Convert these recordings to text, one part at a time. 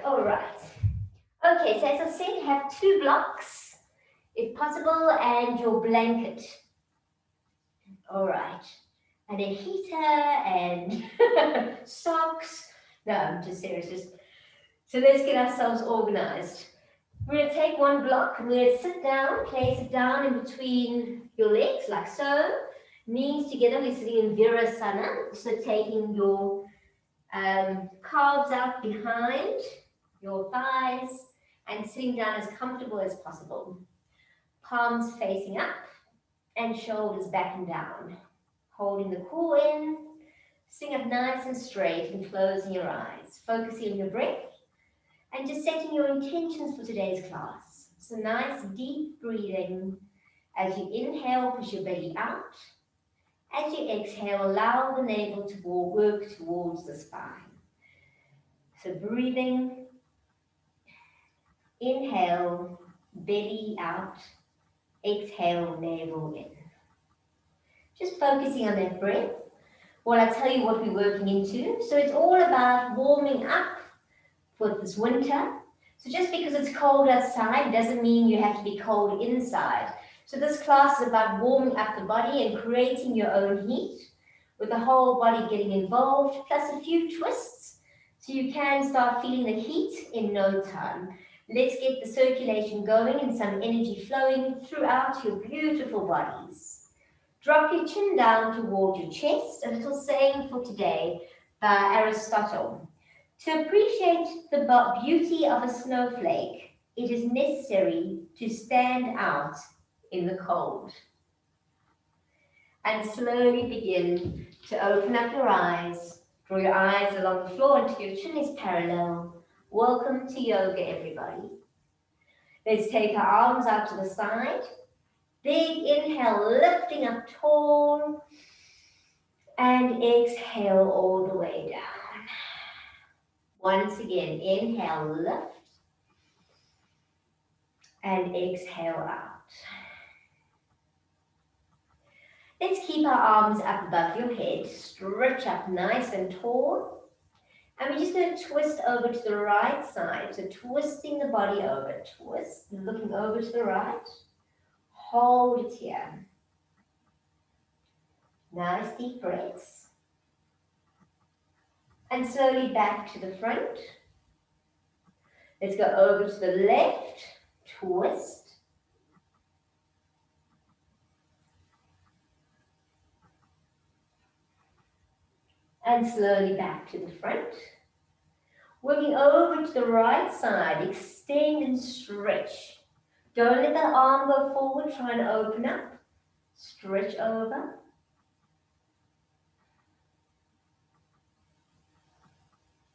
All right. Okay, so as I said, have two blocks, if possible, and your blanket. All right. And a heater and socks. No, I'm just serious. So let's get ourselves organized. We're going to take one block and we're going to sit down, place it down in between your legs, like so. Knees together, we're sitting in Virasana. So taking your calves out behind your thighs and sitting down as comfortable as possible. Palms facing up and shoulders back and down. Holding the core in, sitting up nice and straight and closing your eyes. Focusing on your breath and just setting your intentions for today's class. So nice deep breathing. As you inhale, push your belly out. As you exhale, allow the navel to work towards the spine. So breathing, inhale, belly out, exhale, navel in. Just focusing on that breath while I tell you what we're working into. So it's all about warming up for this winter. So just because it's cold outside doesn't mean you have to be cold inside. So this class is about warming up the body and creating your own heat with the whole body getting involved, plus a few twists so you can start feeling the heat in no time. Let's get the circulation going and some energy flowing throughout your beautiful bodies. Drop your chin down toward your chest, a little saying for today by Aristotle. To appreciate the beauty of a snowflake, it is necessary to stand out in the cold. And slowly begin to open up your eyes. Draw your eyes along the floor until your chin is parallel. Welcome to yoga, everybody. Let's take our arms out to the side. Big inhale, lifting up tall. And exhale all the way down. Once again, inhale, lift. And exhale out. Let's keep our arms up above your head. Stretch up nice and tall. And we're just going to twist over to the right side. So twisting the body over. Twist, looking over to the right. Hold it here. Nice deep breaths. And slowly back to the front. Let's go over to the left. Twist. And slowly back to the front. Working over to the right side, extend and stretch. Don't let that arm go forward, try and open up. Stretch over.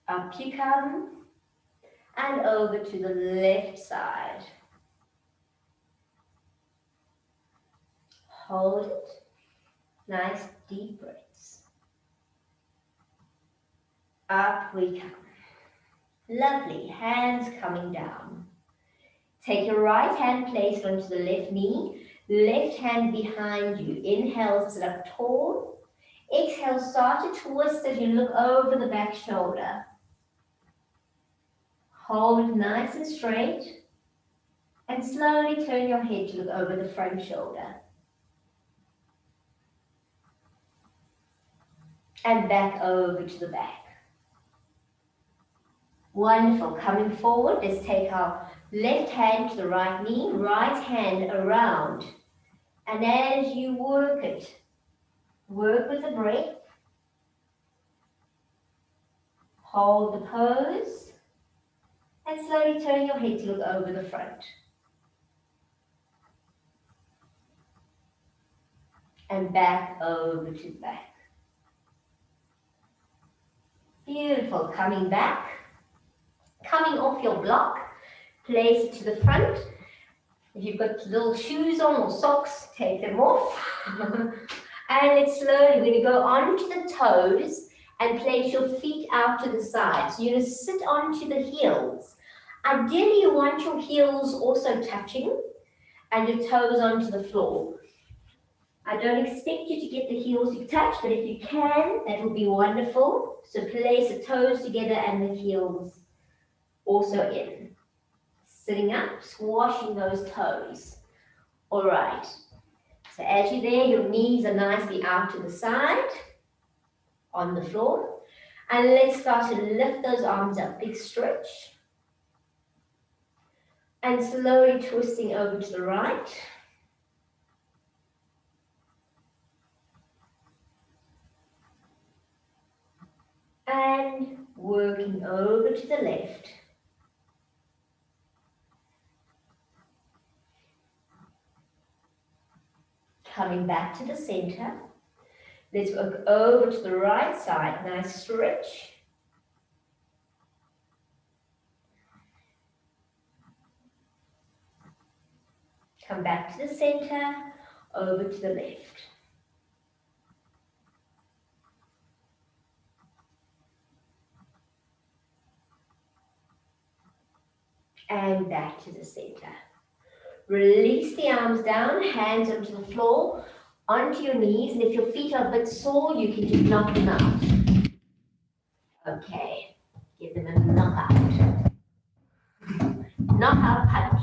Up you come. And over to the left side. Hold it. Nice deep breaths. Up we come. Lovely. Hands coming down. Take your right hand, place it onto the left knee. Left hand behind you. Inhale, sit up tall. Exhale, start to twist as you look over the back shoulder. Hold nice and straight. And slowly turn your head to look over the front shoulder. And back over to the back. Wonderful. Coming forward, let's take our left hand to the right knee, right hand around. And as you work it, work with the breath. Hold the pose. And slowly turn your head to look over the front. And back over to the back. Beautiful. Coming back. Coming off your block, place it to the front. If you've got little shoes on or socks, take them off. And it's slowly, we're going to go onto the toes and place your feet out to the side. So you're going to sit onto the heels. Ideally, you want your heels also touching and your toes onto the floor. I don't expect you to get the heels to touch, but if you can, that will be wonderful. So place the toes together and the heels also in. Sitting up, squashing those toes. All right. So as you're there, your knees are nicely out to the side on the floor. And let's start to lift those arms up, big stretch. And slowly twisting over to the right. And working over to the left. Coming back to the center. Let's work over to the right side. Nice stretch. Come back to the center, over to the left. And back to the center. Release the arms down, hands onto the floor, onto your knees, and if your feet are a bit sore, you can just knock them out. Okay, give them a knockout. Knockout punch.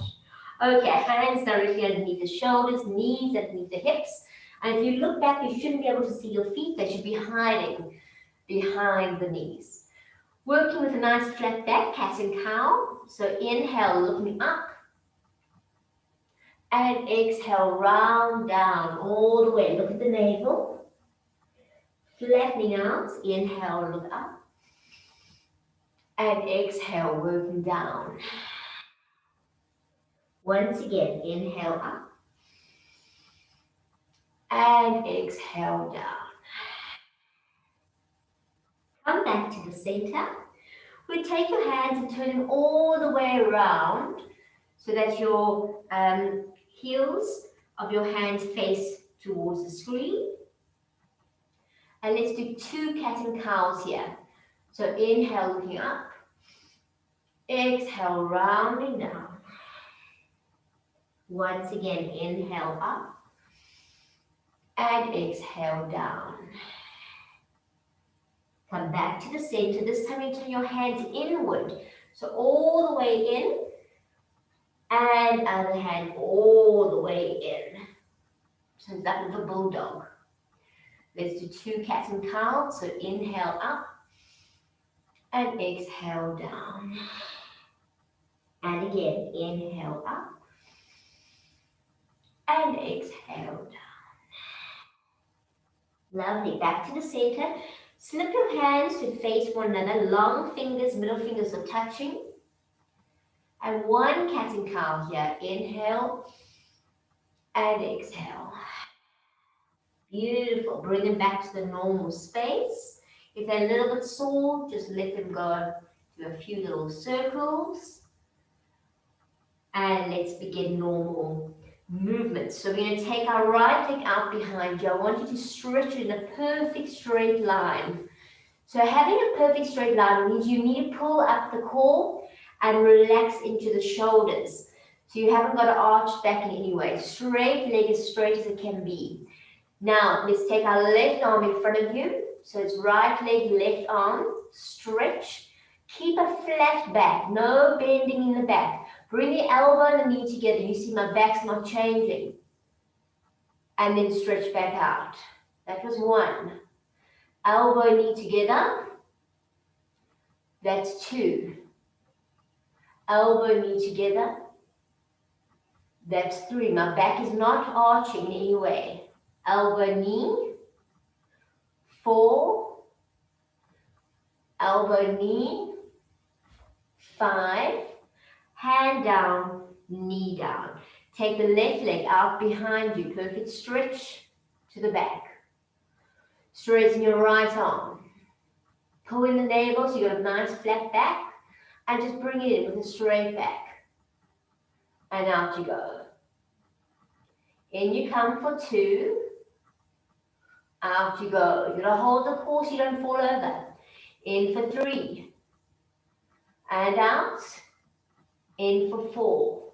Okay, hands directly underneath the shoulders, knees underneath the hips. And if you look back, you shouldn't be able to see your feet. They should be hiding behind the knees. Working with a nice flat back, cat and cow. So inhale, looking up. And exhale, round down all the way. Look at the navel. Flattening out. Inhale, look up. And exhale, working down. Once again, inhale up. And exhale down. Come back to the center. We take your hands and turn them all the way around so that your heels of your hands face towards the screen. And let's do 2 cat and cows here. So inhale, looking up. Exhale, rounding down. Once again, inhale up. And exhale down. Come back to the center. This time you turn your hands inward. So all the way in. And other hand all the way in. So that was a bulldog. Let's do 2 cat and cow. So inhale up. And exhale down. And again, inhale up. And exhale down. Lovely. Back to the center. Slip your hands to face one another. Long fingers, middle fingers are touching. And 1 cat and cow here. Inhale and exhale. Beautiful. Bring them back to the normal space. If they're a little bit sore, just let them go to a few little circles. And let's begin normal movements. So we're going to take our right leg out behind you. I want you to stretch it in a perfect straight line. So having a perfect straight line means you need to pull up the core and relax into the shoulders. So you haven't got to arch back in any way. Straight leg as straight as it can be. Now let's take our left arm in front of you. So it's right leg, left arm, stretch. Keep a flat back, no bending in the back. Bring the elbow and the knee together. You see my back's not changing. And then stretch back out. That was 1. Elbow, knee together. That's 2. Elbow, knee together. That's 3. My back is not arching in any way. Elbow, knee. 4. Elbow, knee. 5. Hand down, knee down. Take the left leg out behind you. Perfect stretch to the back. Straighten your right arm. Pull in the navel so you got a nice flat back. And just bring it in with a straight back. And out you go. In you come for 2. Out you go. You're going to hold the core so you don't fall over. In for 3. And out. In for 4.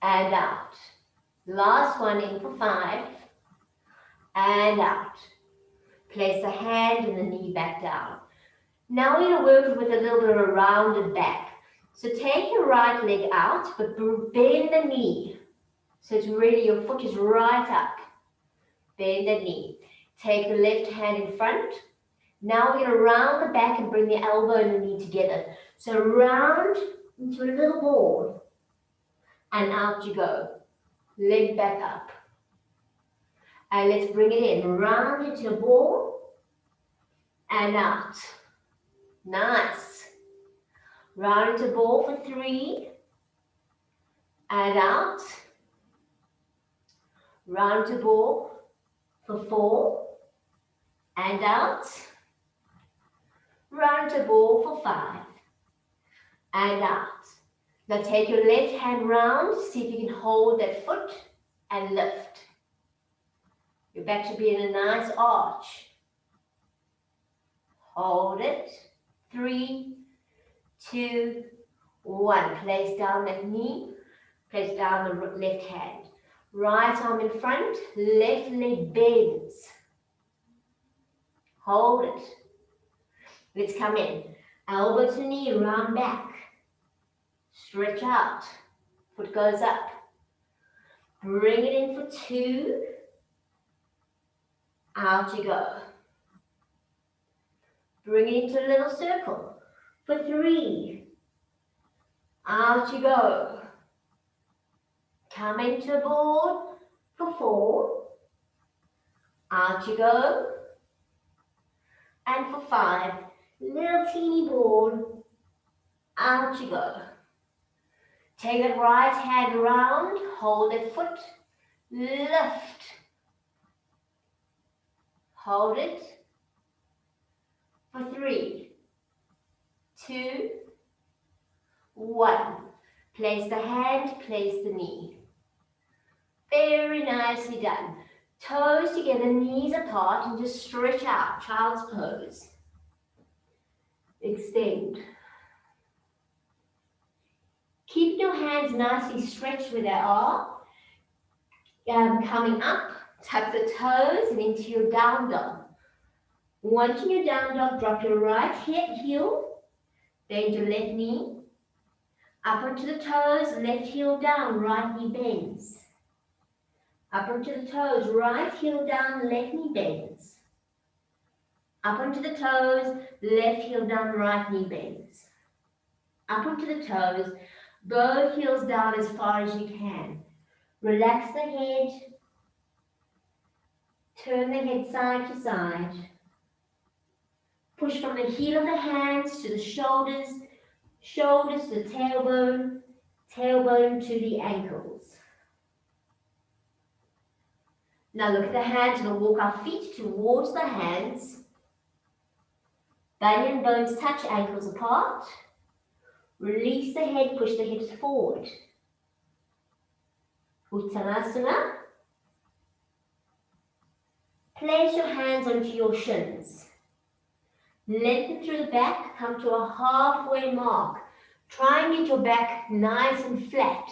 And out. Last one, in for 5. And out. Place the hand and the knee back down. Now we're going to work with a little bit of a rounded back. So take your right leg out, but bend the knee. So it's really, your foot is right up. Bend the knee. Take the left hand in front. Now we're going to round the back and bring the elbow and the knee together. So round into a little ball. And out you go. Leg back up. And let's bring it in. Round into a ball. And out. Nice. Round into ball for 3. And out. Round to ball for 4. And out. Round to ball for 5. And out. Now take your left hand round. See if you can hold that foot and lift. Your back should be in a nice arch. Hold it. 3, 2, 1. Place down that knee. Place down the left hand. Right arm in front. Left leg bends. Hold it. Let's come in. Elbow to knee, round back. Stretch out. Foot goes up. Bring it in for 2. Out you go. Bring it into a little circle for 3. Out you go. Come into a ball for 4. Out you go. And for 5. Little teeny ball. Out you go. Take that right hand round. Hold that foot. Lift. Hold it. For 3, 2, 1. Place the hand, place the knee. Very nicely done. Toes together, knees apart, and just stretch out. Child's pose. Extend. Keep your hands nicely stretched where they are. Coming up, tuck the toes and into your down dog. Once in your down dog, drop your right heel, bend your left knee, up onto the toes, left heel down, right knee bends. Up onto the toes, right heel down, left knee bends. Up onto the toes, left heel down, right knee bends. Up onto the toes, both heels down as far as you can. Relax the head, turn the head side to side. Push from the heel of the hands to the shoulders, shoulders to the tailbone, tailbone to the ankles. Now look at the hands. We'll walk our feet towards the hands. Bunion bones touch, ankles apart. Release the head, push the hips forward. Uttanasana. Place your hands onto your shins. Lengthen through the back, come to a halfway mark. Try and get your back nice and flat.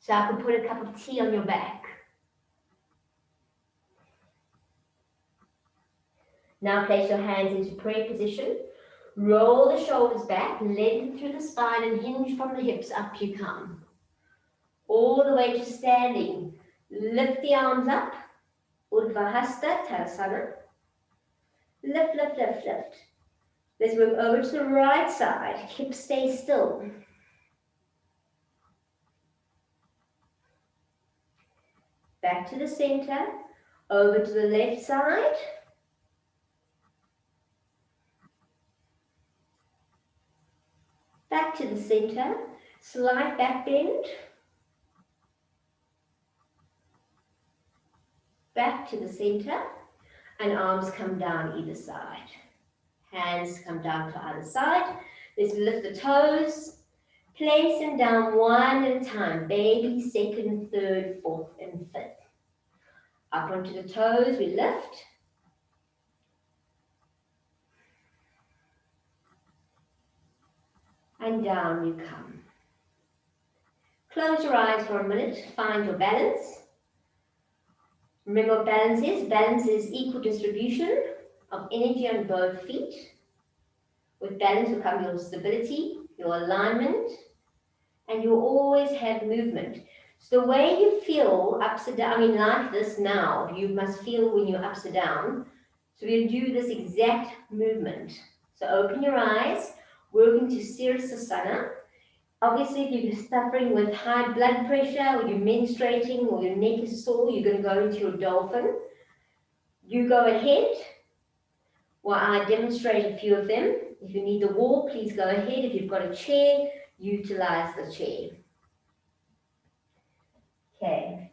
So I can put a cup of tea on your back. Now place your hands into prayer position. Roll the shoulders back, lengthen through the spine and hinge from the hips, up you come. All the way to standing. Lift the arms up. Urdhva Hasta Tadasana. Lift, lift, lift, lift. Let's move over to the right side. Hips stay still. Back to the center. Over to the left side. Back to the center. Slight back bend. Back to the center. And arms come down either side. Hands come down to either side. Let's lift the toes. Place them down one at a time. Baby, second, third, fourth, and fifth. Up onto the toes, we lift. And down you come. Close your eyes for a minute. Find your balance. Remember what balance is. Balance is equal distribution of energy on both feet. With balance will come your stability, your alignment, and you'll always have movement. So the way you feel upside down, I mean, like this now, you must feel when you're upside down. So we'll do this exact movement. So open your eyes, working to Sirsasana. Obviously, if you're suffering with high blood pressure, or you're menstruating, or your neck is sore, you're going to go into your dolphin. You go ahead while I demonstrate a few of them. If you need the wall, please go ahead. If you've got a chair, utilize the chair. Okay.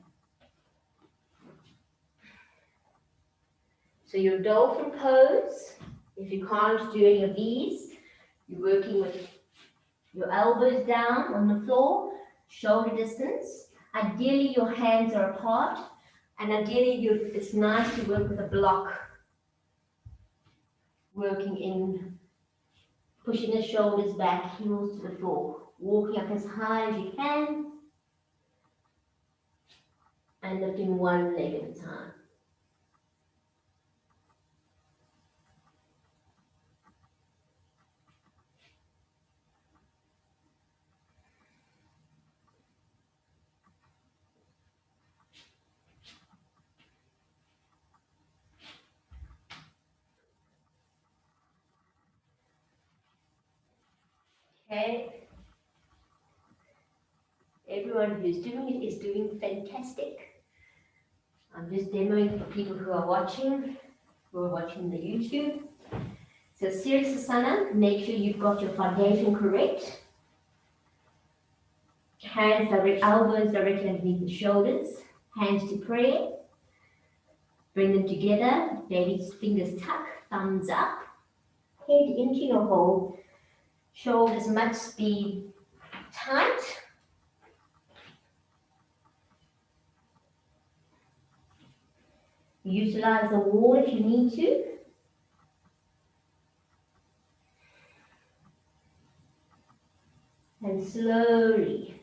So your dolphin pose, if you can't do any of these, you're working with your elbows down on the floor, shoulder distance. Ideally, your hands are apart, and ideally, it's nice to work with a block, working in, pushing the shoulders back, heels to the floor, walking up as high as you can, and lifting one leg at a time. Okay. Everyone who's doing it is doing fantastic. I'm just demoing for people who are watching the YouTube. So Sirsasana, make sure you've got your foundation correct. Hands direct, elbows directly underneath the shoulders. Hands to prayer. Bring them together. Baby's fingers tuck, thumbs up. Head into your hole. Shoulders must be tight. Utilize the wall if you need to. And slowly,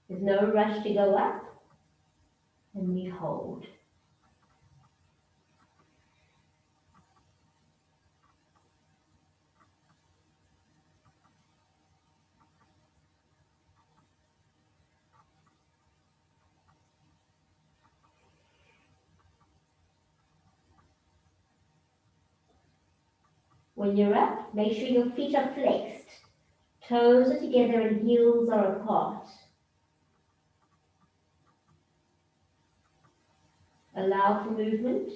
there's no rush to go up, and we hold. When you're up, make sure your feet are flexed. Toes are together and heels are apart. Allow for movement.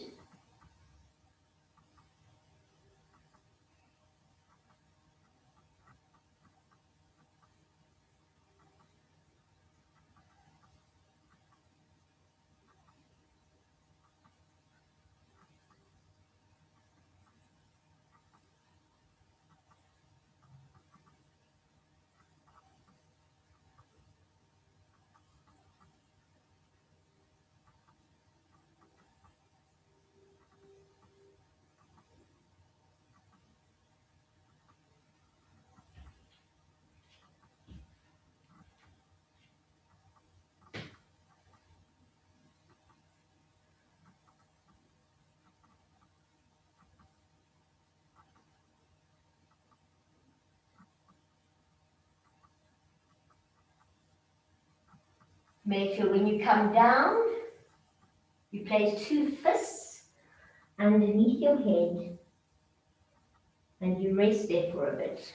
Make sure when you come down, you place two fists underneath your head and you rest there for a bit.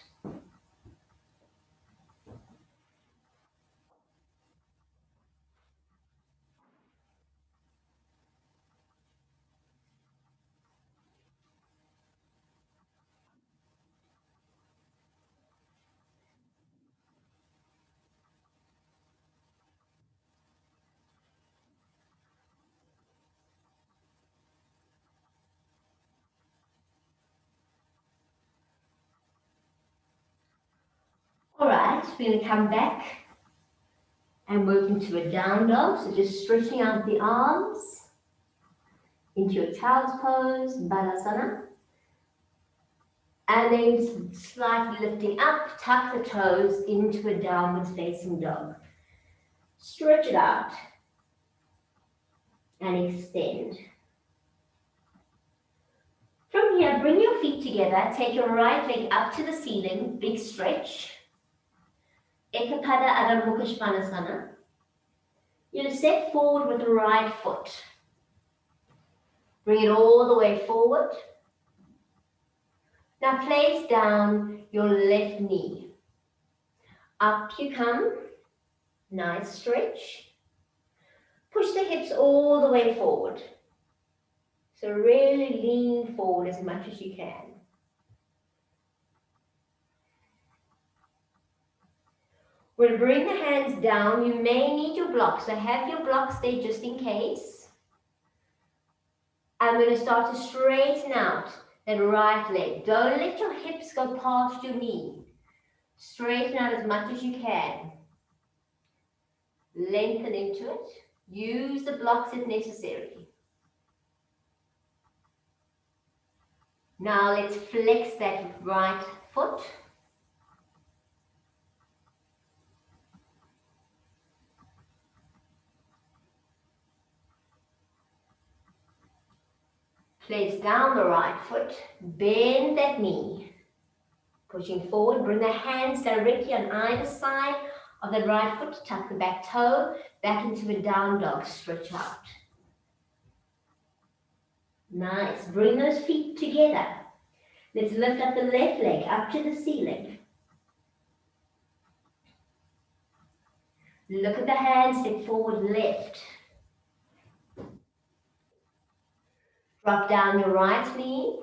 All right, we're going to come back and work into a down dog. So just stretching out the arms into your child's pose, Balasana. And then slightly lifting up, tuck the toes into a downward facing dog. Stretch it out and extend. From from here, bring your feet together, take your right leg up to the ceiling, big stretch. Ekapada Adho Mukha Svanasana. You'll step forward with the right foot. Bring it all the way forward. Now place down your left knee. Up you come. Nice stretch. Push the hips all the way forward. So really lean forward as much as you can. We'll bring the hands down. You may need your blocks, so have your blocks there just in case. I'm going to start to straighten out that right leg. Don't let your hips go past your knee. Straighten out as much as you can. Lengthen into it. Use the blocks if necessary. Now let's flex that right foot. Place down the right foot, bend that knee. Pushing forward, bring the hands directly on either side of the right foot, tuck the back toe, back into a down dog, stretch out. Nice, bring those feet together. Let's lift up the left leg up to the ceiling. Look at the hands, step forward, left. Drop down your right knee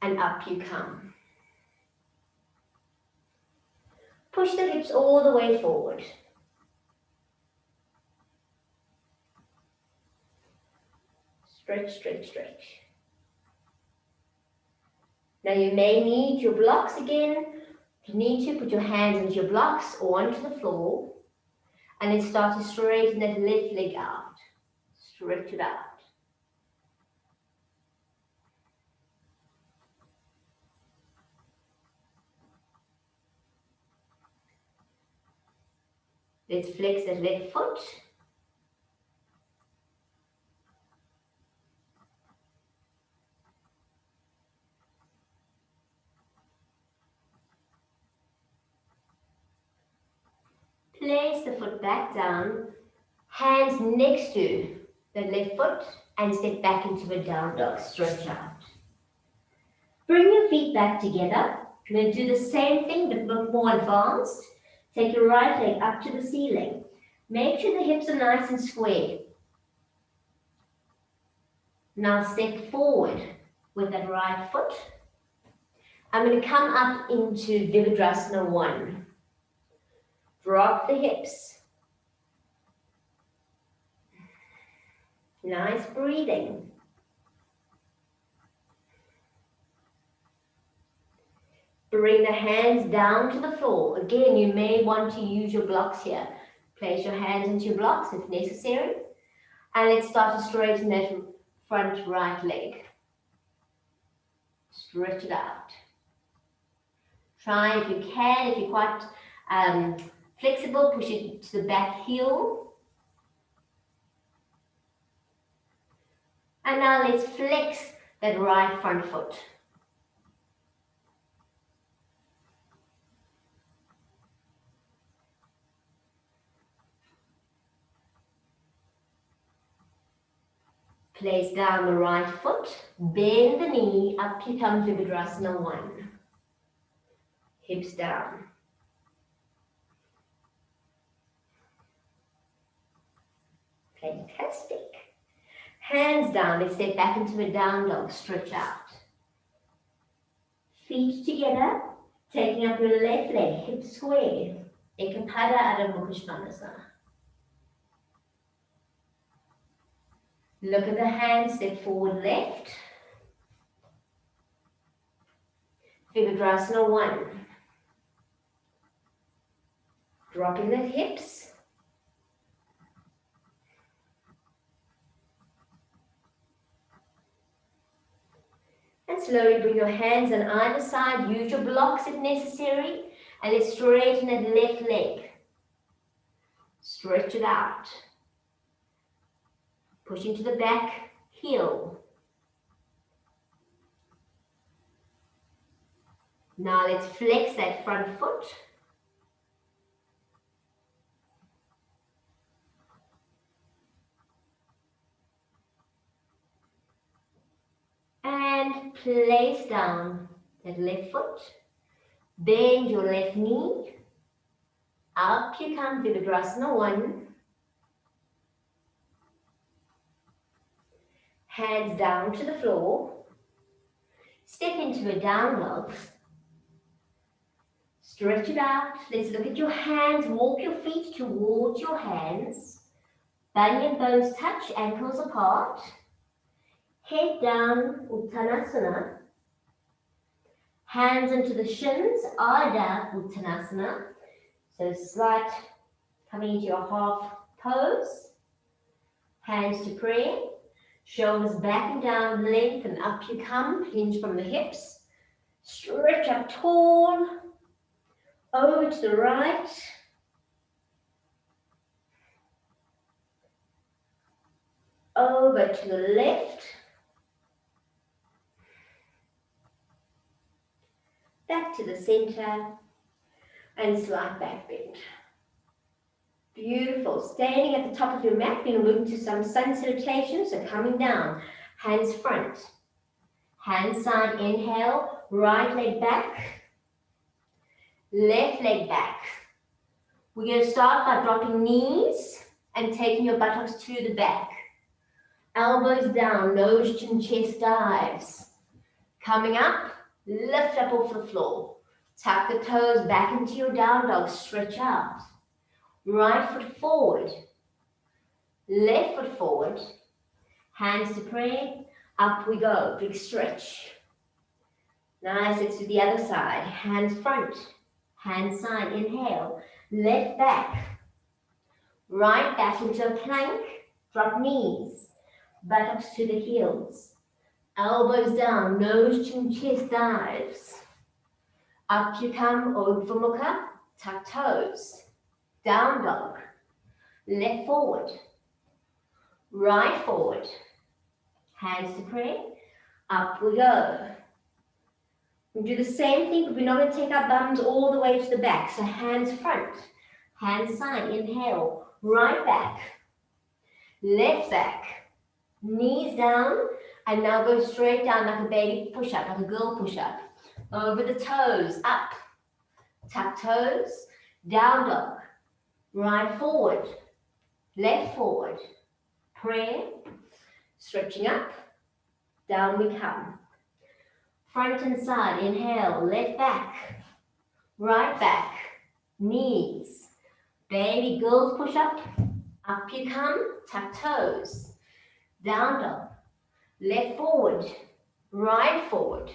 and up you come. Push the hips all the way forward. Stretch, stretch, stretch. Now you may need your blocks again. If you need to, put your hands into your blocks or onto the floor. And then start to straighten that left leg out. Stretch it out. Let's flex that left foot. Place the foot back down, hands next to the left foot, and step back into a down dog, stretch out. Bring your feet back together. You're going to do the same thing but look more advanced. Take your right leg up to the ceiling. Make sure the hips are nice and square. Now step forward with that right foot. I'm going to come up into Virabhadrasana 1. Drop the hips. Nice breathing. Bring the hands down to the floor. Again, you may want to use your blocks here. Place your hands into your blocks if necessary. And let's start to straighten that front right leg. Stretch it out. Try if you can, if you're quite flexible, push it to the back heel. And now let's flex that right front foot. Place down the right foot, bend the knee, up you come to Virabhadrasana 1. Hips down. Fantastic. Hands down, let's step back into a down dog, stretch out. Feet together, taking up your left leg, hips square. Ekapada Adho Mukha Svanasana. Look at the hands, step forward left. Virabhadrasana 1. Dropping the hips. And slowly bring your hands on either side. Use your blocks if necessary. And let's straighten that left leg. Stretch it out. Push into the back heel. Now let's flex that front foot. And place down that left foot. Bend your left knee. Up you come, Virabhadrasana 1. Hands down to the floor. Step into a down dog. Stretch it out. Let's look at your hands. Walk your feet towards your hands. Bunion bones touch, ankles apart. Head down, Uttanasana. Hands into the shins, Ardha Uttanasana. So slight coming into your half pose. Hands to prayer. Shoulders back and down, length and up you come. Hinge from the hips. Stretch up tall. Over to the right. Over to the left. Back to the center. And slight back bend. Beautiful. Standing at the top of your mat, we're going to move into some sun salutation. So coming down, hands front, hand side, inhale, right leg back, left leg back. We're going to start by dropping knees and taking your buttocks to the back. Elbows down, nose, chin, chest dives. Coming up, lift up off the floor. Tuck the toes back into your down dog, stretch out. Right foot forward, left foot forward, hands to prayer, up we go, big stretch. Nice, let's do the other side, hands front, hand side, inhale, left back, right back into a plank, drop knees, buttocks to the heels, elbows down, nose, chin, chest dives. Up you come, Urdhva Mukha, tuck toes. Down dog, left forward, right forward, hands to prayer, up we go. We do the same thing, but we're not going to take our bums all the way to the back. So hands front, hands side, inhale, right back, left back, knees down, and now go straight down like a baby push-up, like a girl push-up. Over the toes, up, tuck toes, down dog. Right forward, left forward, prayer, stretching up, down we come. Front and side, inhale, left back, right back, knees, baby girls push up you come, tuck toes, down dog, left forward, right forward,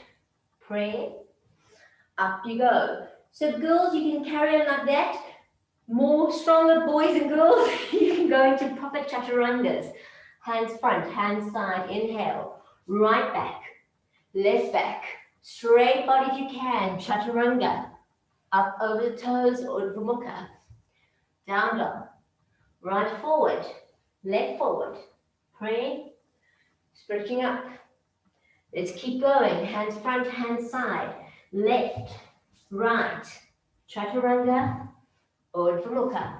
prayer, up you go. So girls, you can carry on like that. More stronger boys and girls, you can go into proper chaturangas. Hands front, hands side, inhale, right back, left back, straight body if you can, chaturanga, up over the toes, Urdhva Mukha, down dog, right forward, left forward, pray, stretching up. Let's keep going, hands front, hands side, left, right, chaturanga, Urdhva Mukha,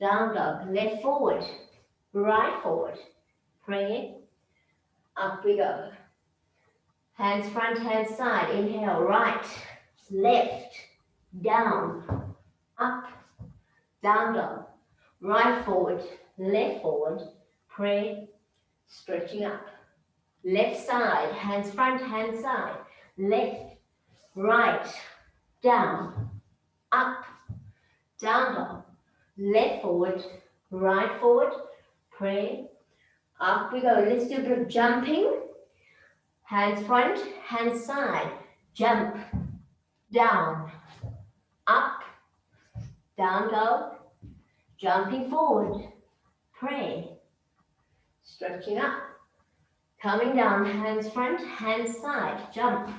down dog, left forward, right forward, pray, up we go. Hands front, hands side, inhale, right, left, down, up, down dog, right forward, left forward, pray, stretching up. Left side, hands front, hands side, left, right, down, up, down dog, left forward, right forward, pray, up we go. Let's do a bit of jumping. Hands front, hands side, jump, down, up, down dog, jumping forward, pray, stretching up, coming down, hands front, hands side, jump,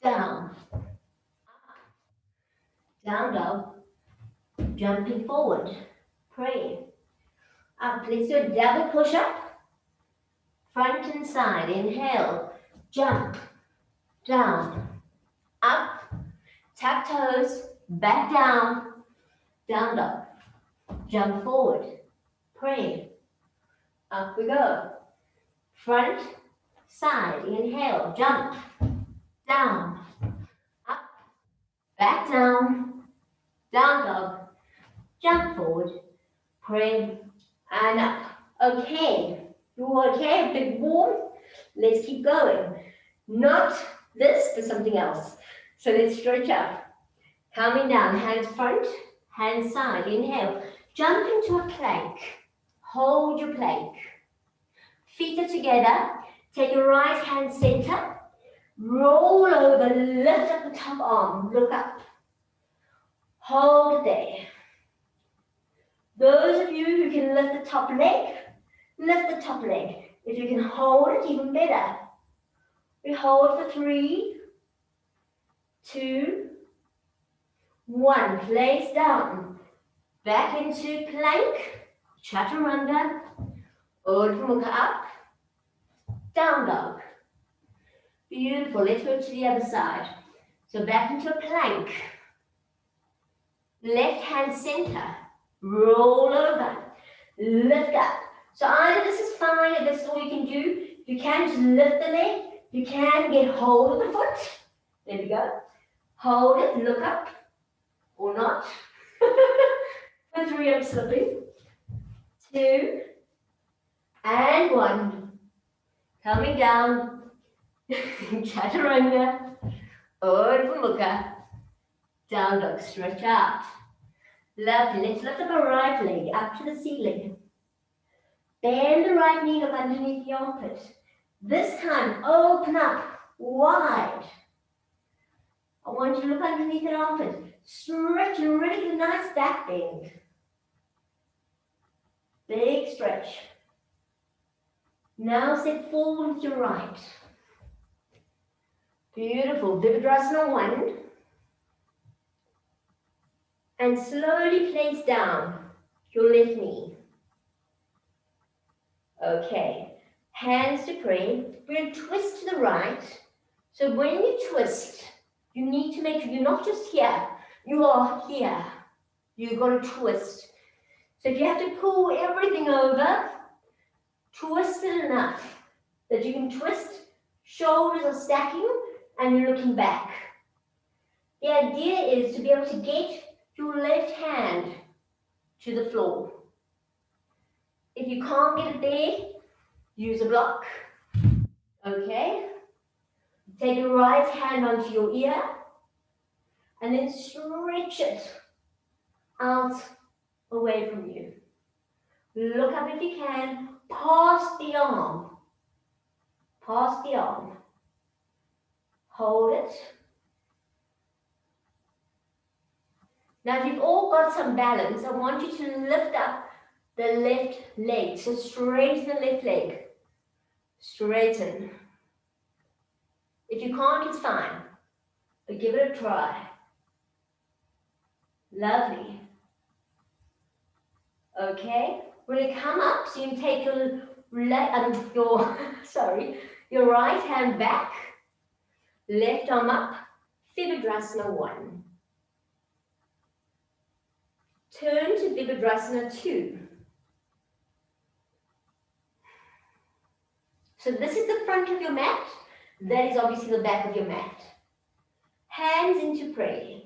down, up, down dog, jumping forward, pray, up. Let's do a double push-up, front and side, inhale, jump, down, up, Tap toes, back down, down dog. Jump forward, pray. Up we go. Front, side, inhale, jump, down, up, back down, down dog, jump forward, pray, and up. Okay, you okay? A bit warm? Let's keep going. Not this, but something else. So let's stretch up. Coming down, hands front, hands side, inhale. Jump into a plank. Hold your plank. Feet are together. Take your right hand center. Roll over, lift up the top arm, look up. Hold there. Those of you who can lift the top leg, lift the top leg. If you can hold it, even better. We hold for 3, 2, 1. Place down. Back into plank. Chaturanga. Urdhva Mukha up. Down dog. Beautiful. Let's go to the other side. So back into a plank. Left hand center. Roll over. Lift up. So either this is fine, if this is all you can do. You can just lift the leg. You can get hold of the foot. There we go. Hold it, look up. Or not. For 3, I'm slipping. 2. And 1. Coming down. Chaturanga. Urdhva Mukha. Down dog. Stretch out. Lovely. Let's lift up our right leg up to the ceiling. Bend the right knee up underneath the armpit. This time, open up wide. I want you to look underneath the armpit. Stretch and really get a nice back bend. Big stretch. Now step forward with your right. Beautiful. Virabhadrasana 1. And slowly place down your left knee. Okay. Hands to pray. We're going to twist to the right. So when you twist, you need to make sure you're not just here. You are here. You're going to twist. So if you have to pull everything over, twist it enough that you can twist. Shoulders are stacking and you're looking back. The idea is to be able to get your left hand to the floor. If you can't get it there, use a block. Okay? Take your right hand onto your ear and then stretch it out away from you. Look up if you can, past the arm. Past the arm. Hold it. Now if you've all got some balance, I want you to lift up the left leg. So straighten the left leg. Straighten. If you can't, it's fine. But give it a try. Lovely. Okay. We're going to come up, so you can take your your right hand back, left arm up, Virabhadrasana 1. Turn to Virabhadrasana 2. So this is the front of your mat. That is obviously the back of your mat. Hands into prayer.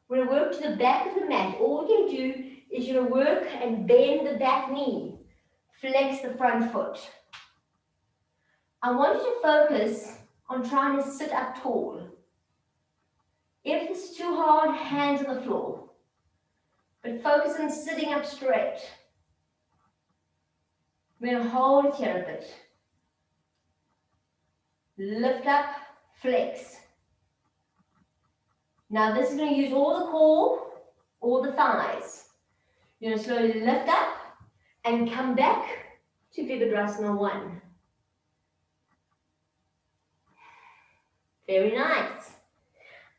We're going to work to the back of the mat. All you're going to do is you're going to work and bend the back knee. Flex the front foot. I want you to focus on trying to sit up tall. If this is too hard, hands on the floor. But focus on sitting up straight. We're going to hold it here a bit. Lift up, flex. Now this is going to use all the core, all the thighs. You're going to slowly lift up and come back to Virabhadrasana 1. Very nice.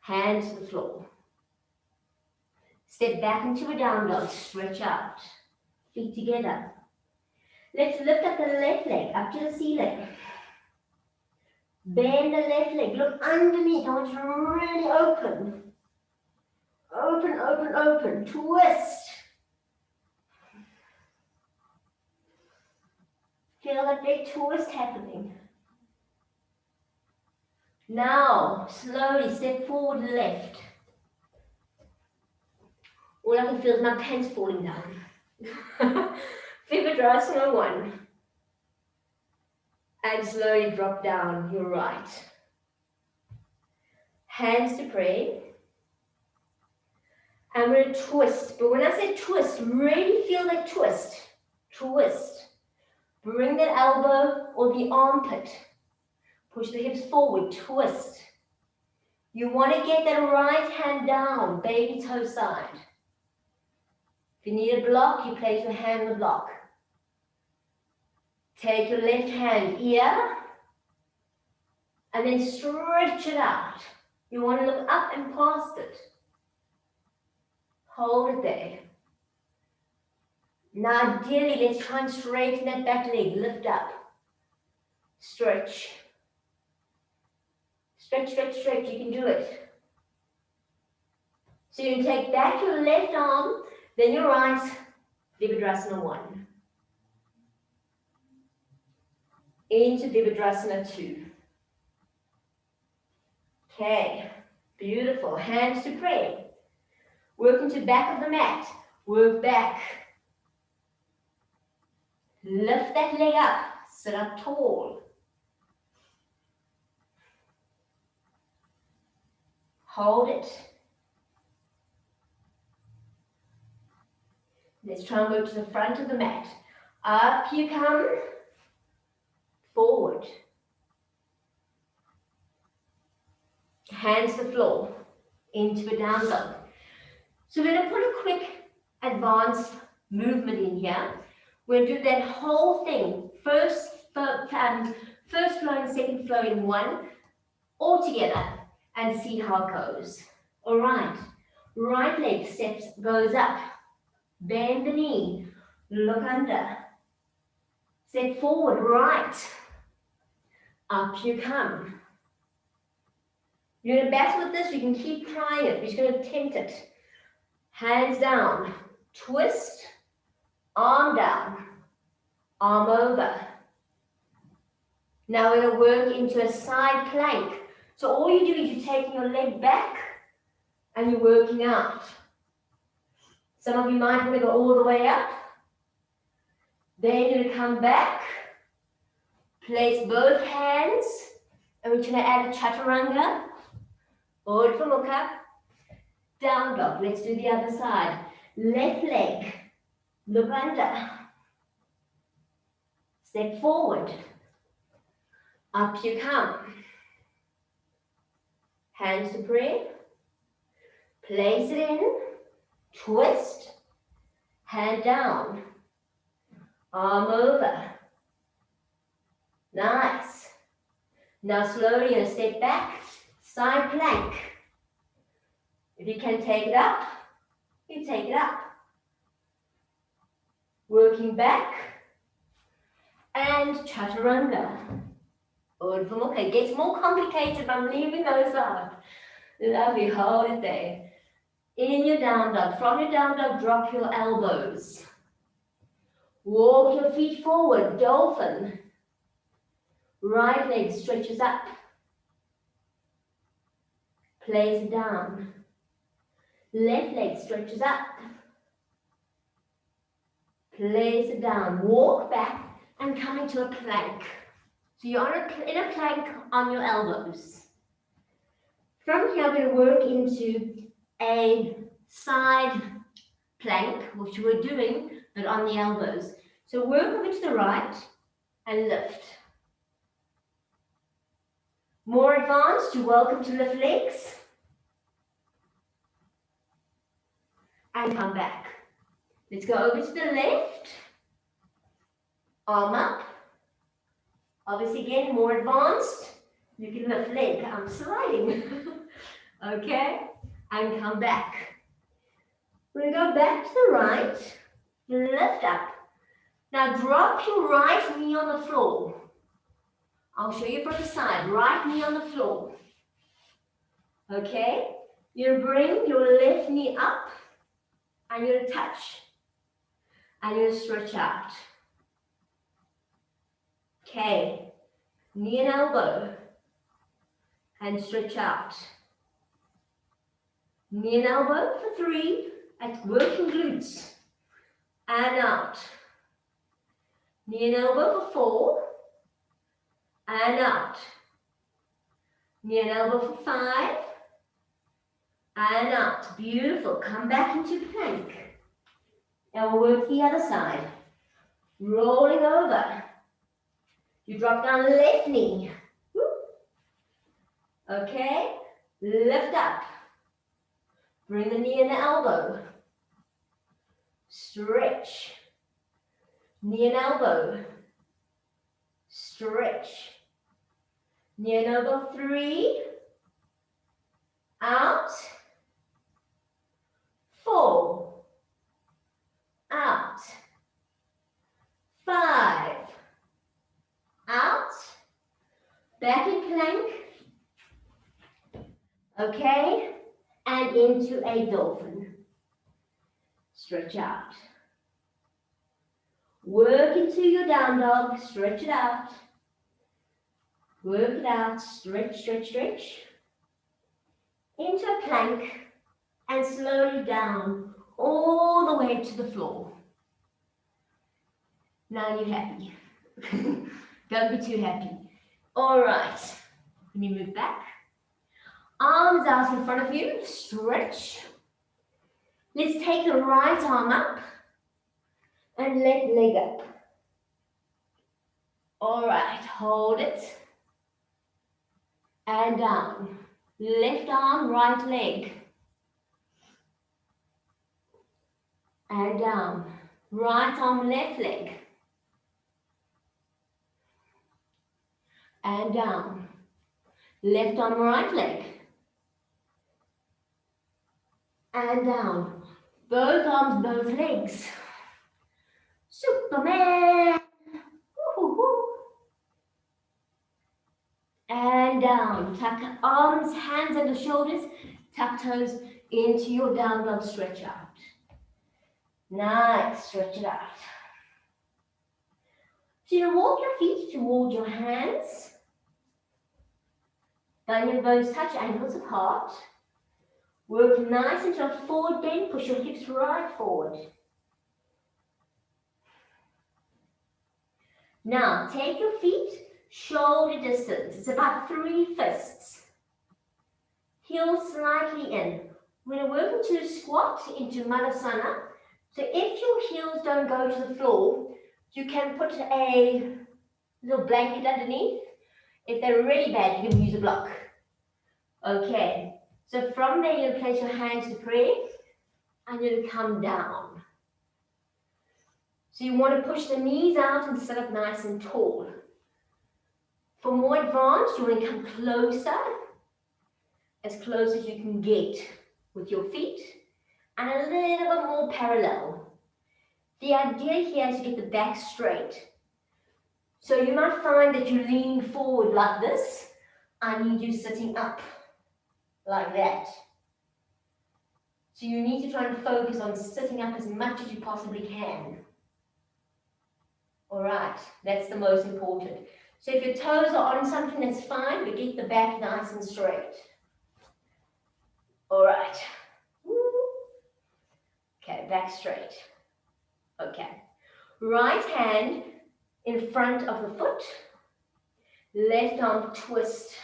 Hands to the floor. Step back into a down dog, stretch out. Feet together. Let's lift up the left leg up to the ceiling. Bend the left leg. Look underneath. I want you to really open. Open, open, open. Twist. Feel that big twist happening. Now, slowly step forward left. All I can feel is my pants falling down. Virabhadrasana 1. And slowly drop down your right. Hands to pray. I'm going to twist. But when I say twist, really feel that twist. Twist. Bring that elbow or the armpit. Push the hips forward. Twist. You want to get that right hand down, baby toe side. If you need a block, you place your hand on the block. Take your left hand here and then stretch it out. You want to look up and past it. Hold it there. Now ideally, let's try and straighten that back leg. Lift up. Stretch. Stretch, stretch, stretch. You can do it. So you can take back your left arm, then your right. Virabhadrasana 1. Into Virabhadrasana 2. Okay. Beautiful. Hands to pray. Work into back of the mat. Work back. Lift that leg up. Sit up tall. Hold it. Let's try and work to the front of the mat. Up you come. Forward. Hands to the floor. Into a down dog. So we're going to put a quick advanced movement in here. We'll do that whole thing. First flow and second flow in one. All together. And see how it goes. Alright. Right leg steps, goes up. Bend the knee. Look under. Step forward, right. Up you come. You're going to battle with this. You can keep trying it. We're just going to attempt it. Hands down. Twist. Arm down. Arm over. Now we're going to work into a side plank. So all you do is you're taking your leg back and you're working out. Some of you might want to go all the way up. Then you're going to come back. Place both hands. And we're going to add a chaturanga. Urdhva Mukha. Down dog. Let's do the other side. Left leg. Look under. Step forward. Up you come. Hands to pray. Place it in. Twist. Hand down. Arm over. Nice. Now slowly you're going to step back. Side plank. If you can take it up, you take it up. Working back. And chaturanga. Urdhva Mukha. It gets more complicated, but I'm leaving those out. Lovely. Hold it there. In your down dog. From your down dog, drop your elbows. Walk your feet forward. Dolphin. Right leg stretches up. Place it down. Left leg stretches up. Place it down. Walk back and come into a plank. So you're in a plank on your elbows. From here, we're going to work into a side plank, which we're doing, but on the elbows. So work over to the right and lift. More advanced, you're welcome to lift legs. And come back. Let's go over to the left. Arm up. Obviously, again, more advanced. You can lift leg. I'm sliding. Okay? And come back. We're going to go back to the right. Lift up. Now drop your right knee on the floor. I'll show you from the side. Right knee on the floor. Okay? You bring your left knee up and you're gonna touch. And you're gonna stretch out. Okay. Knee and elbow. And stretch out. Knee and elbow for 3. At working glutes. And out. Knee and elbow for 4. And out. Knee and elbow for 5. And out. Beautiful. Come back into plank. And we'll work the other side. Rolling over. You drop down the left knee. Okay. Lift up. Bring the knee and the elbow. Stretch. Knee and elbow. Stretch. Knee and elbow 3. Out. 4. Out. 5. Out. Back in plank. Okay. And into a dolphin. Stretch out. Work into your down dog. Stretch it out. Work it out. Stretch, stretch, stretch. Into a plank. And slowly down. All the way to the floor. Now you're happy. Don't be too happy. All right. Let me move back. Arms out in front of you. Stretch. Let's take the right arm up. And left leg up. All right. Hold it. And down. Left arm, right leg. And down. Right arm, left leg. And down. Left arm, right leg. And down. Both arms, both legs. Superman. Woo-hoo-hoo. And down. Tuck arms, hands under shoulders. Tuck toes into your down dog. Stretch out. Nice. Stretch it out. So you walk your feet toward your hands. Bunion bones touch, ankles apart. Work nice into a forward bend. Push your hips right forward. Now, take your feet shoulder distance. It's about 3 fists. Heels slightly in. We're going to work into a squat, into Malasana. So if your heels don't go to the floor, you can put a little blanket underneath. If they're really bad, you can use a block. Okay. So from there, you'll place your hands to pray, and you'll come down. So you want to push the knees out and sit up nice and tall. For more advanced, you want to come closer, as close as you can get with your feet, and a little bit more parallel. The idea here is to get the back straight. So you might find that you lean forward like this, and you do sitting up like that. So you need to try and focus on sitting up as much as you possibly can. All right, that's the most important. So if your toes are on something, that's fine, but get the back nice and straight. All right. Woo. Okay, back straight. Okay. Right hand in front of the foot. Left arm twist.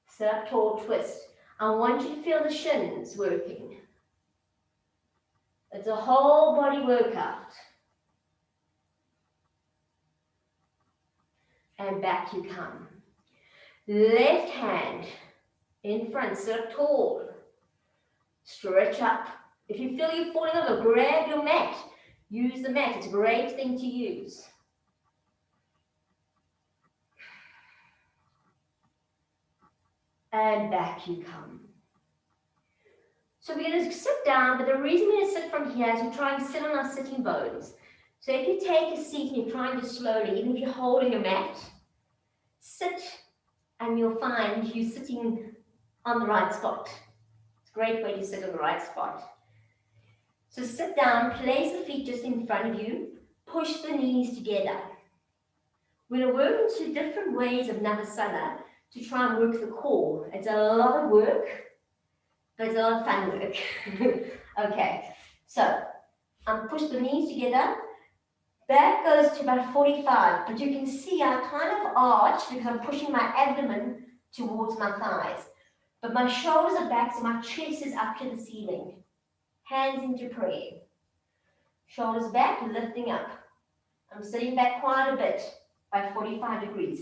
Sit up tall, twist. I want you to feel the shins working. It's a whole body workout. And back you come. Left hand in front, sit up tall. Stretch up. If you feel you're falling over, grab your mat. Use the mat. It's a great thing to use. And back you come. So we're going to sit down, but the reason we're going to sit from here is we try and sit on our sitting bones. So if you take a seat and you're trying to slowly, even if you're holding a mat, sit, and you'll find you're sitting on the right spot. It's a great way to sit on the right spot. So sit down, place the feet just in front of you, push the knees together. We're going to work into different ways of Navasana to try and work the core. It's a lot of work, but it's a lot of fun work. Okay, so push the knees together. Back goes to about 45, but you can see I kind of arch because I'm pushing my abdomen towards my thighs. But my shoulders are back, so my chest is up to the ceiling. Hands into prayer. Shoulders back, lifting up. I'm sitting back quite a bit by 45 degrees.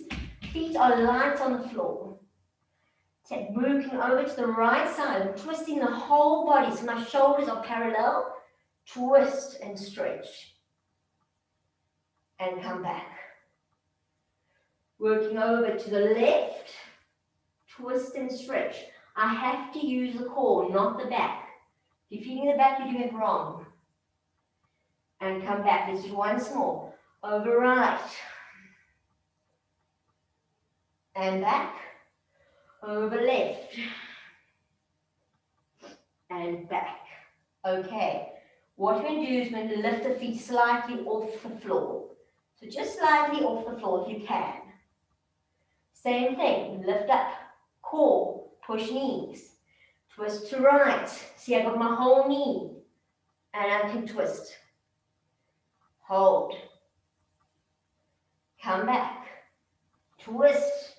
Feet are light on the floor. Working over to the right side, I'm twisting the whole body so my shoulders are parallel. Twist and stretch. And come back. Working over to the left, twist and stretch. I have to use the core, not the back. If you're feeling the back, you're doing it wrong. And come back. Let's do once more. Over right. And back. Over left. And back. Okay. What we're going to do is we're going to lift the feet slightly off the floor. So just slightly off the floor if you can. Same thing, lift up, core, push knees, twist to right. See, I've got my whole knee, and I can twist. Hold. Come back. Twist.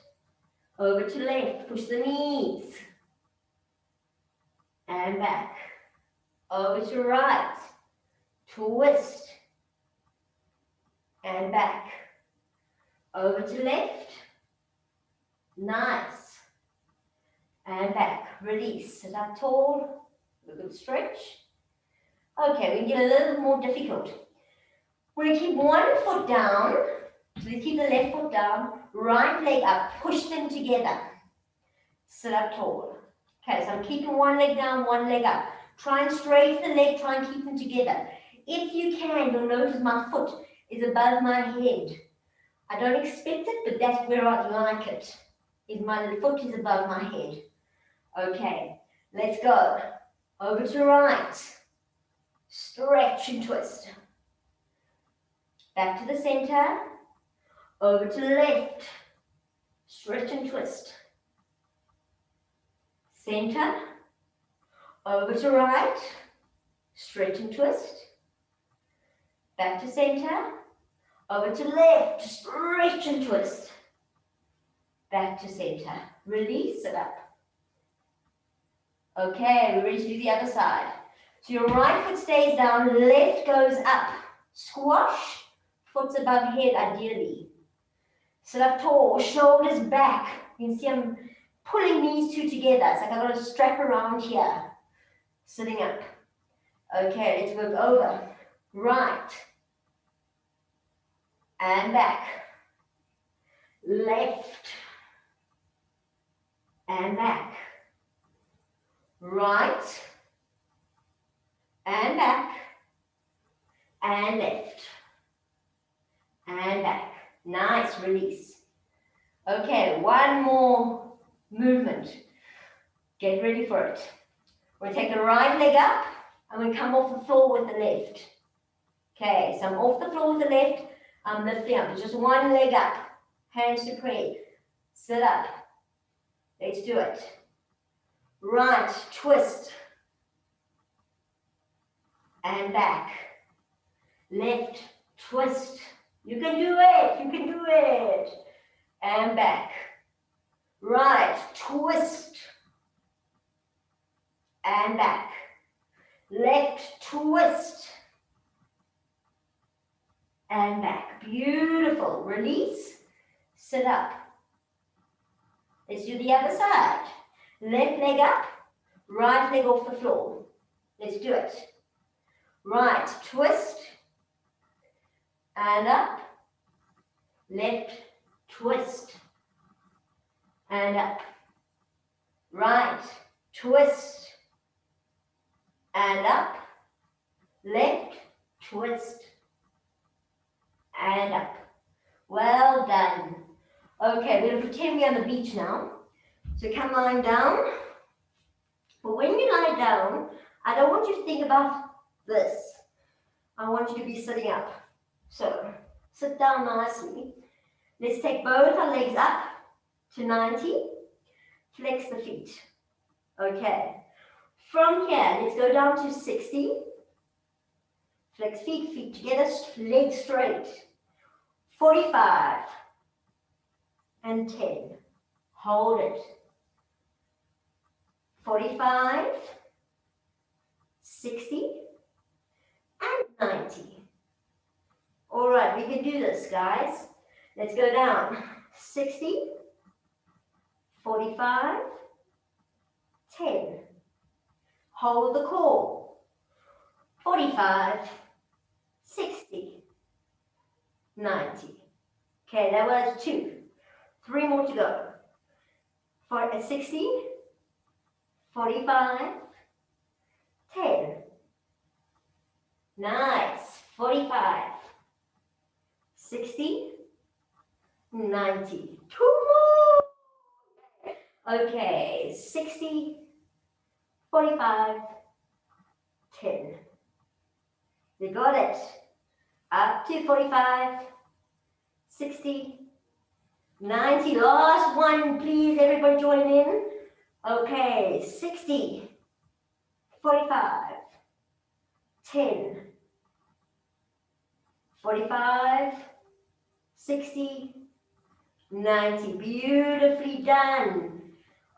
Over to left, push the knees. And back. Over to right. Twist. And back. Over to left. Nice. And back. Release. Sit up tall. A good stretch. Okay, we can get a little bit more difficult. We keep one foot down. So we keep the left foot down. Right leg up. Push them together. Sit up tall. Okay, so I'm keeping one leg down, one leg up. Try and straighten the leg. Try and keep them together. If you can, you'll notice my foot is above my head. I don't expect it, but that's where I'd like it. Is my foot is above my head. Okay, let's go. Over to right. Stretch and twist. Back to the center. Over to the left. Stretch and twist. Center. Over to right. Stretch and twist. Back to center. Over to left, stretch and twist. Back to center. Release it up. Okay, we're ready to do the other side. So your right foot stays down, left goes up. Squash, foot's above head ideally. Sit up tall, shoulders back. You can see I'm pulling these two together. It's like I've got a strap around here. Sitting up. Okay, let's work over. Right. And back. Left. And back. Right. And back. And left. And back. Nice, release. Okay, one more movement. Get ready for it. We'll take the right leg up and we come off the floor with the left. Okay, so I'm off the floor with the left. I'm lifting up. It's just one leg up. Hands to prayer. Sit up. Let's do it. Right, twist. And back. Left, twist. You can do it. You can do it. And back. Right, twist. And back. Left, twist. And back. Beautiful. Release. Sit up. Let's do the other side. Left leg up. Right leg off the floor. Let's do it. Right. Twist. And up. Left. Twist. And up. Right. Twist. And up. Left. Twist. And up. Well done. Okay, we're going to pretend we're on the beach now. So come lying down. But when you lie down, I don't want you to think about this. I want you to be sitting up. So sit down nicely. Let's take both our legs up to 90. Flex the feet. Okay. From here, let's go down to 60. Flex feet, feet together, legs straight. 45 and 10. Hold it. 45, 60, and 90. All right, we can do this, guys. Let's go down. 60, 45, 10. Hold the core. 45, 60, 90. Okay, that was 2. 3 more to go. For 60, 45, 10. Nice. 45, 60, 90. 2 more. Okay, 60, 45, 10. We got it. Up to 45, 60, 90. Last one, please. Everybody join in. Okay, 60, 45, 10, 45, 60, 90. Beautifully done.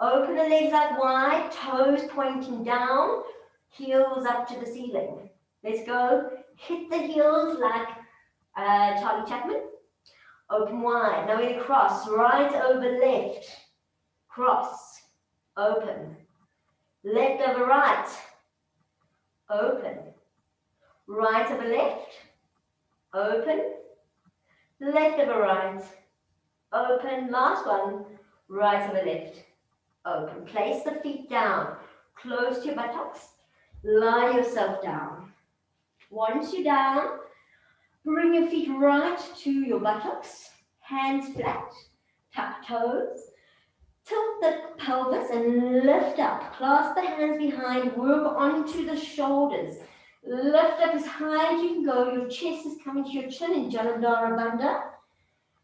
Open the legs out wide, toes pointing down, heels up to the ceiling. Let's go. Hit the heels like Charlie Chaplin. Open wide. Now we're going to cross. Right over left. Cross. Open. Left over right. Open. Right over left. Open. Left over right. Open. Last one. Right over left. Open. Place the feet down. Close to your buttocks. Lie yourself down. Once you're down, bring your feet right to your buttocks. Hands flat. Tuck toes. Tilt the pelvis and lift up. Clasp the hands behind. Work onto the shoulders. Lift up as high as you can go. Your chest is coming to your chin in Jalandhara Bandha.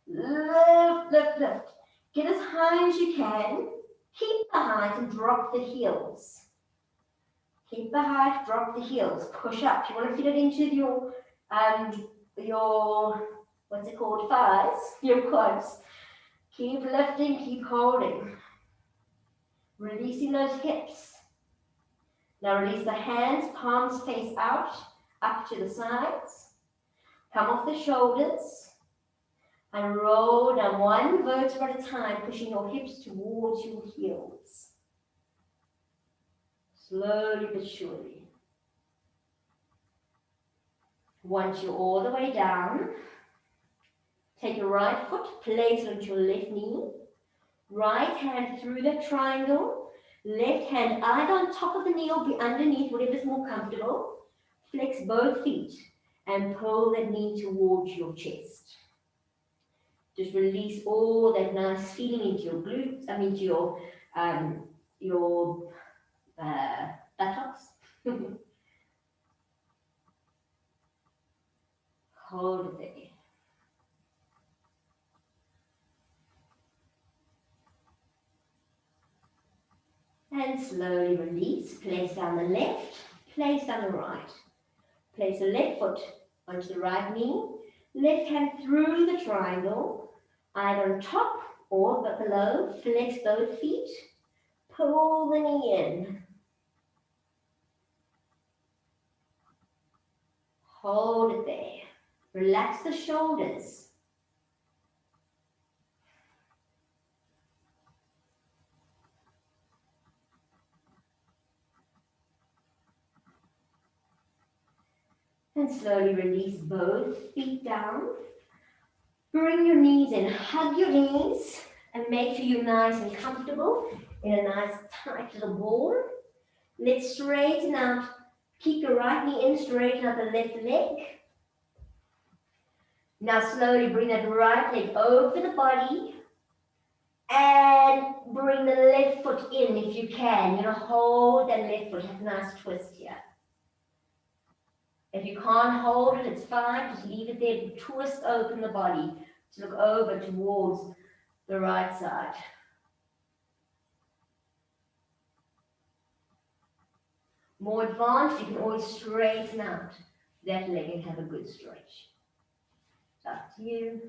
Lift, lift, lift. Get as high as you can. Keep the height and drop the heels. Keep the height, drop the heels. Push up. You want to feel it into your what's it called? Thighs, your quads. Keep lifting, keep holding. Releasing those hips. Now release the hands, palms face out, up to the sides. Come off the shoulders. And roll down one vertebra at a time, pushing your hips towards your heels. Slowly but surely. Once you're all the way down, take your right foot, place it onto your left knee. Right hand through the triangle. Left hand either on top of the knee or be underneath, whatever's more comfortable. Flex both feet and pull the knee towards your chest. Just release all that nice feeling into your glutes, into your buttocks. Hold it there. And slowly release. Place down the left, place down the right. Place the left foot onto the right knee. Left hand through the triangle, either on top or below. Flex both feet. Pull the knee in. Hold it there. Relax the shoulders. And slowly release both feet down. Bring your knees in. Hug your knees and make sure you're nice and comfortable in a nice tight little ball. Let's straighten out. Keep your right knee in, straighten out the left leg. Now slowly bring that right leg over the body. And bring the left foot in if you can. Hold that left foot, have a nice twist here. If you can't hold it, it's fine, just leave it there, twist open the body to look over towards the right side. More advanced, you can always straighten out that leg and have a good stretch. It's up to you.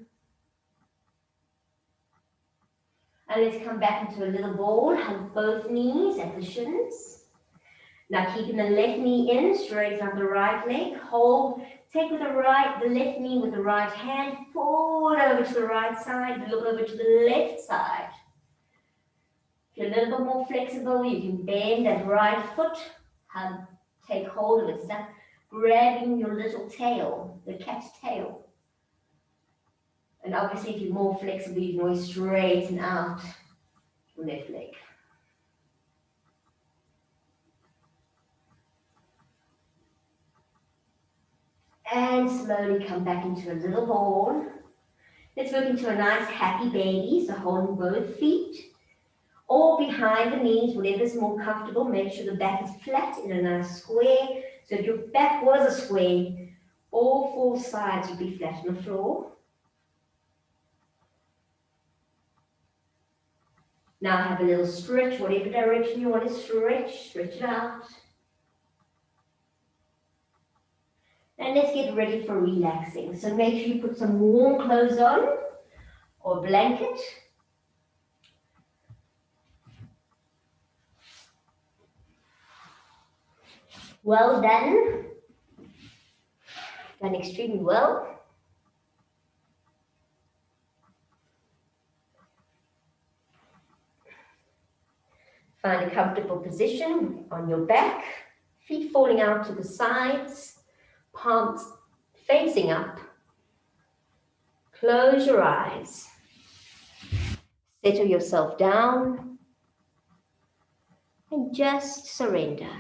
And let's come back into a little ball, hug both knees at the shins. Now keeping the left knee in, straighten out the right leg, hold, take with the left knee with the right hand, forward over to the right side, look over to the left side. If you're a little bit more flexible, you can bend that right foot, take hold of it, start grabbing your little tail, the cat's tail. And obviously if you're more flexible, you can always straighten out your left leg. And slowly come back into a little ball. Let's work into a nice happy baby, so holding both feet or behind the knees, whatever's more comfortable. Make sure the back is flat in a nice square. So if your back was a square, all four sides would be flat on the floor. Now have a little stretch, whatever direction you want to stretch it out. And let's get ready for relaxing. So make sure you put some warm clothes on or a blanket. Well done. Done extremely well. Find a comfortable position on your back, feet falling out to the sides, palms facing up. Close your eyes. Settle yourself down and just surrender.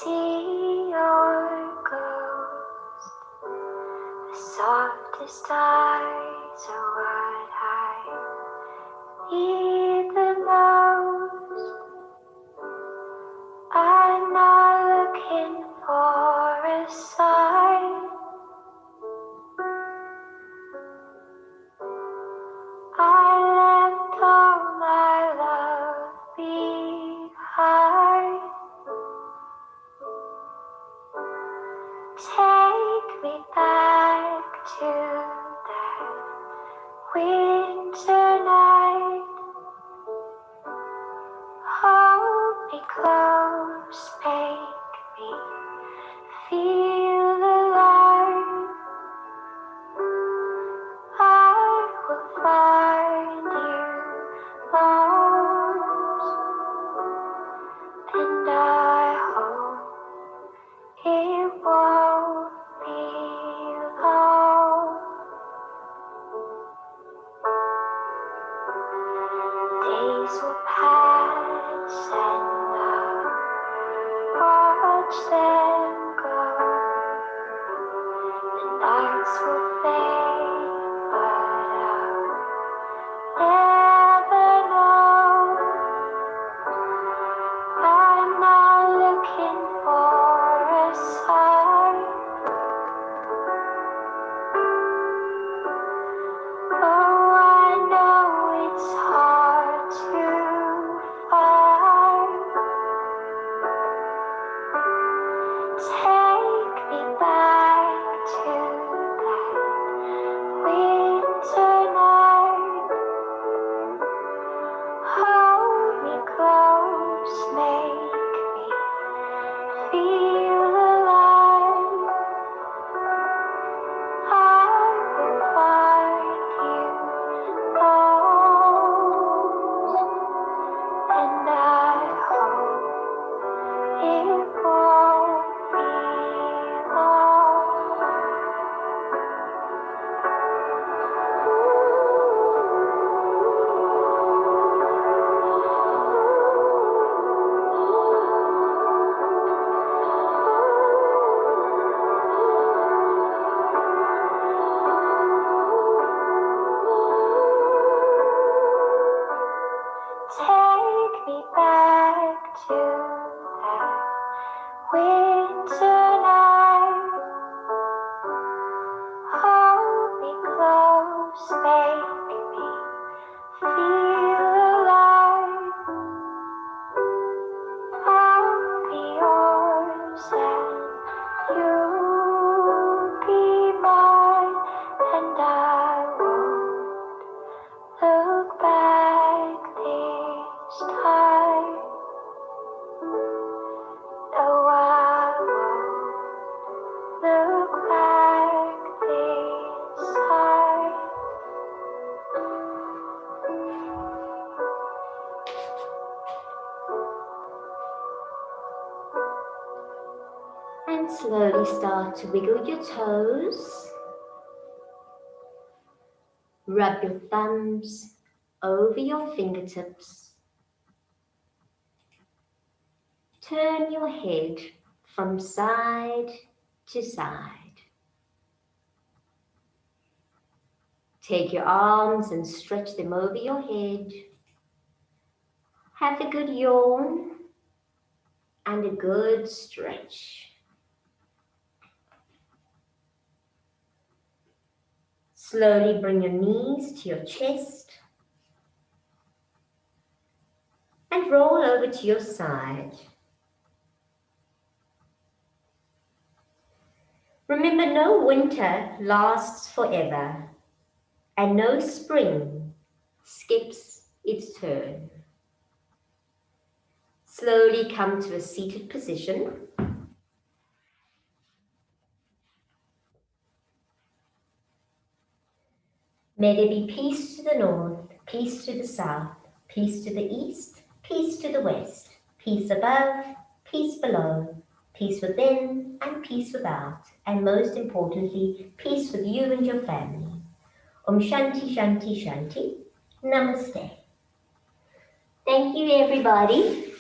See your ghost, the softest eyes are what I need the most. I'm not looking for a sign. I left all my love behind. Take me back to that winter night. Hold me close, make me feel alive. I will find you lost, and I hope it won't be long. Days will pass and I'll watch them go. The nights will fade, but I'll never know. I'm not looking for a sign. Oh, I know it's hard to find. And slowly start to wiggle your toes. Rub your thumbs over your fingertips. Turn your head from side to side. Take your arms and stretch them over your head. Have a good yawn and a good stretch. Slowly bring your knees to your chest and roll over to your side. Remember, no winter lasts forever, and no spring skips its turn. Slowly come to a seated position. May there be peace to the north, peace to the south, peace to the east, peace to the west, peace above, peace below, peace within and peace without, and most importantly, peace with you and your family. Om Shanti Shanti Shanti. Namaste. Thank you, everybody.